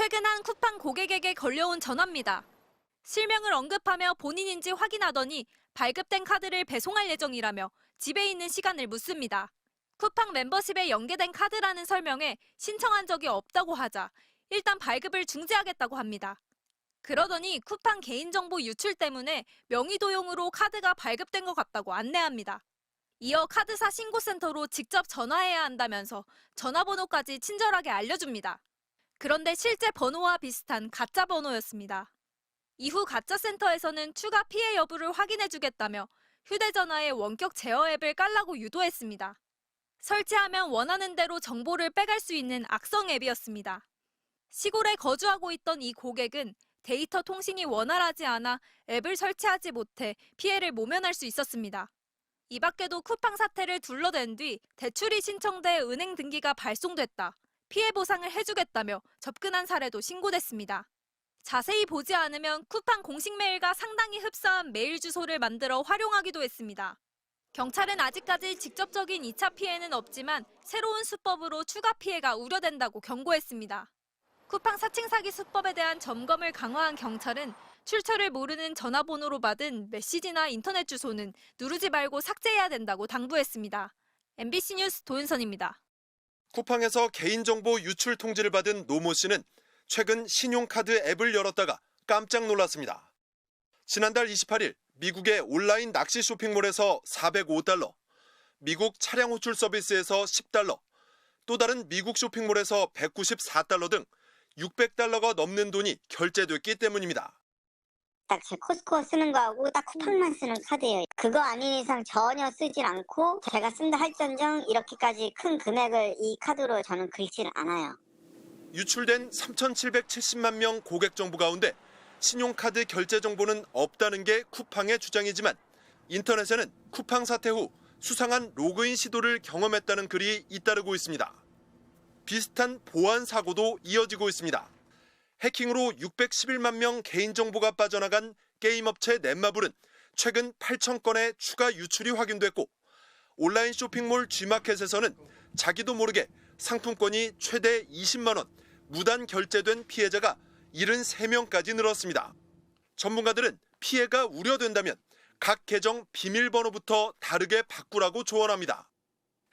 최근 한 쿠팡 고객에게 걸려온 전화입니다. 실명을 언급하며 본인인지 확인하더니 발급된 카드를 배송할 예정이라며 집에 있는 시간을 묻습니다. 쿠팡 멤버십에 연계된 카드라는 설명에 신청한 적이 없다고 하자 일단 발급을 중지하겠다고 합니다. 그러더니 쿠팡 개인정보 유출 때문에 명의도용으로 카드가 발급된 것 같다고 안내합니다. 이어 카드사 신고센터로 직접 전화해야 한다면서 전화번호까지 친절하게 알려줍니다. 그런데 실제 번호와 비슷한 가짜 번호였습니다. 이후 가짜 센터에서는 추가 피해 여부를 확인해주겠다며 휴대전화에 원격 제어 앱을 깔라고 유도했습니다. 설치하면 원하는 대로 정보를 빼갈 수 있는 악성 앱이었습니다. 시골에 거주하고 있던 이 고객은 데이터 통신이 원활하지 않아 앱을 설치하지 못해 피해를 모면할 수 있었습니다. 이 밖에도 쿠팡 사태를 둘러댄 뒤 대출이 신청돼 은행 등기가 발송됐다. 피해 보상을 해주겠다며 접근한 사례도 신고됐습니다. 자세히 보지 않으면 쿠팡 공식 메일과 상당히 흡사한 메일 주소를 만들어 활용하기도 했습니다. 경찰은 아직까지 직접적인 2차 피해는 없지만 새로운 수법으로 추가 피해가 우려된다고 경고했습니다. 쿠팡 사칭 사기 수법에 대한 점검을 강화한 경찰은 출처를 모르는 전화번호로 받은 메시지나 인터넷 주소는 누르지 말고 삭제해야 된다고 당부했습니다. MBC 뉴스 도윤선입니다. 쿠팡에서 개인정보 유출 통지를 받은 노모 씨는 최근 신용카드 앱을 열었다가 깜짝 놀랐습니다. 지난달 28일 미국의 온라인 낚시 쇼핑몰에서 $405, 미국 차량 호출 서비스에서 $10, 또 다른 미국 쇼핑몰에서 $194 등 $600가 넘는 돈이 결제됐기 때문입니다. 딱 제 코스코 쓰는 거하고 딱 쿠팡만 쓰는 카드예요. 그거 아닌 이상 전혀 쓰질 않고 제가 쓴다 할전정 이렇게까지 큰 금액을 이 카드로 저는 긁지를 않아요. 유출된 3,770만 명 고객 정보 가운데 신용카드 결제 정보는 없다는 게 쿠팡의 주장이지만 인터넷에는 쿠팡 사태 후 수상한 로그인 시도를 경험했다는 글이 잇따르고 있습니다. 비슷한 보안 사고도 이어지고 있습니다. 해킹으로 611만 명 개인정보가 빠져나간 게임업체 넷마블은 최근 8,000건의 추가 유출이 확인됐고 온라인 쇼핑몰 G마켓에서는 자기도 모르게 상품권이 최대 20만 원 무단 결제된 피해자가 73명까지 늘었습니다. 전문가들은 피해가 우려된다면 각 계정 비밀번호부터 다르게 바꾸라고 조언합니다.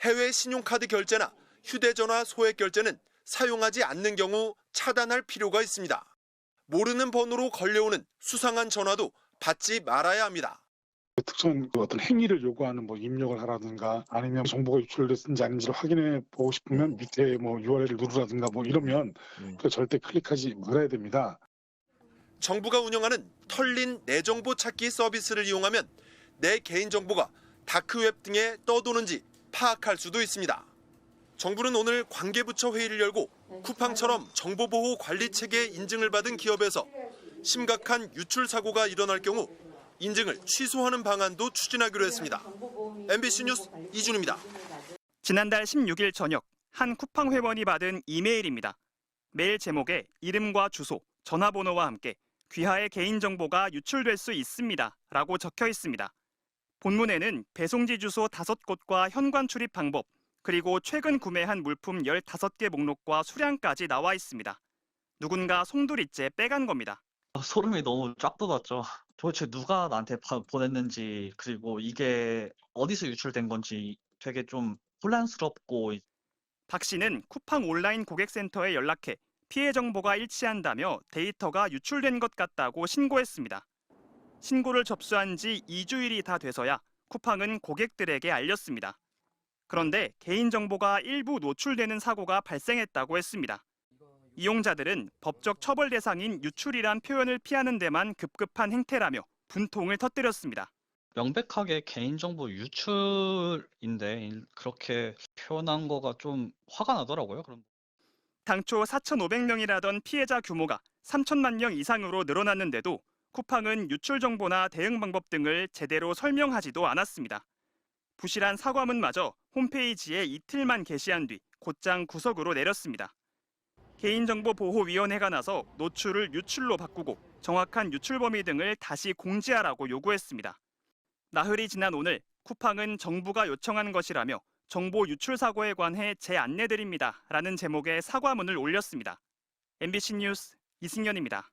해외 신용카드 결제나 휴대전화 소액 결제는 사용하지 않는 경우 차단할 필요가 있습니다. 모르는 번호로 걸려오는 수상한 전화도 받지 말아야 합니다. 특정 어떤 행위를 요구하는 입력을 하라든가 아니면 정보가 유출됐는지 아닌지를 확인해 보고 싶으면 밑에 URL을 누르라든가 이러면 절대 클릭하지 말아야 됩니다. 정부가 운영하는 털린 내 정보 찾기 서비스를 이용하면 내 개인정보가 다크웹 등에 떠도는지 파악할 수도 있습니다. 정부는 오늘 관계부처 회의를 열고 쿠팡처럼 정보보호 관리체계 인증을 받은 기업에서 심각한 유출 사고가 일어날 경우 인증을 취소하는 방안도 추진하기로 했습니다. MBC 뉴스 이준입니다. 지난달 16일 저녁 한 쿠팡 회원이 받은 이메일입니다. 메일 제목에 이름과 주소, 전화번호와 함께 귀하의 개인정보가 유출될 수 있습니다 라고 적혀 있습니다. 본문에는 배송지 주소 5곳과 현관 출입 방법, 그리고 최근 구매한 물품 15개 목록과 수량까지 나와 있습니다. 누군가 송두리째 빼간 겁니다. 소름이 너무 쫙 돋았죠. 도대체 누가 나한테 보냈는지 그리고 이게 어디서 유출된 건지 되게 좀 혼란스럽고. 박 씨는 쿠팡 온라인 고객센터에 연락해 피해 정보가 일치한다며 데이터가 유출된 것 같다고 신고했습니다. 신고를 접수한 지 2주일이 다 돼서야 쿠팡은 고객들에게 알렸습니다. 그런데 개인정보가 일부 노출되는 사고가 발생했다고 했습니다. 이용자들은 법적 처벌 대상인 유출이란 표현을 피하는 데만 급급한 행태라며 분통을 터뜨렸습니다. 명백하게 개인정보 유출인데 그렇게 표현한 거가 좀 화가 나더라고요. 그럼. 당초 4,500명이라던 피해자 규모가 3천만 명 이상으로 늘어났는데도 쿠팡은 유출 정보나 대응 방법 등을 제대로 설명하지도 않았습니다. 부실한 사과문마저 홈페이지에 이틀만 게시한 뒤 곧장 구석으로 내렸습니다. 개인정보보호위원회가 나서 노출을 유출로 바꾸고 정확한 유출 범위 등을 다시 공지하라고 요구했습니다. 나흘이 지난 오늘 쿠팡은 정부가 요청한 것이라며 정보 유출 사고에 관해 재안내드립니다 라는 제목의 사과문을 올렸습니다. MBC 뉴스 이승현입니다.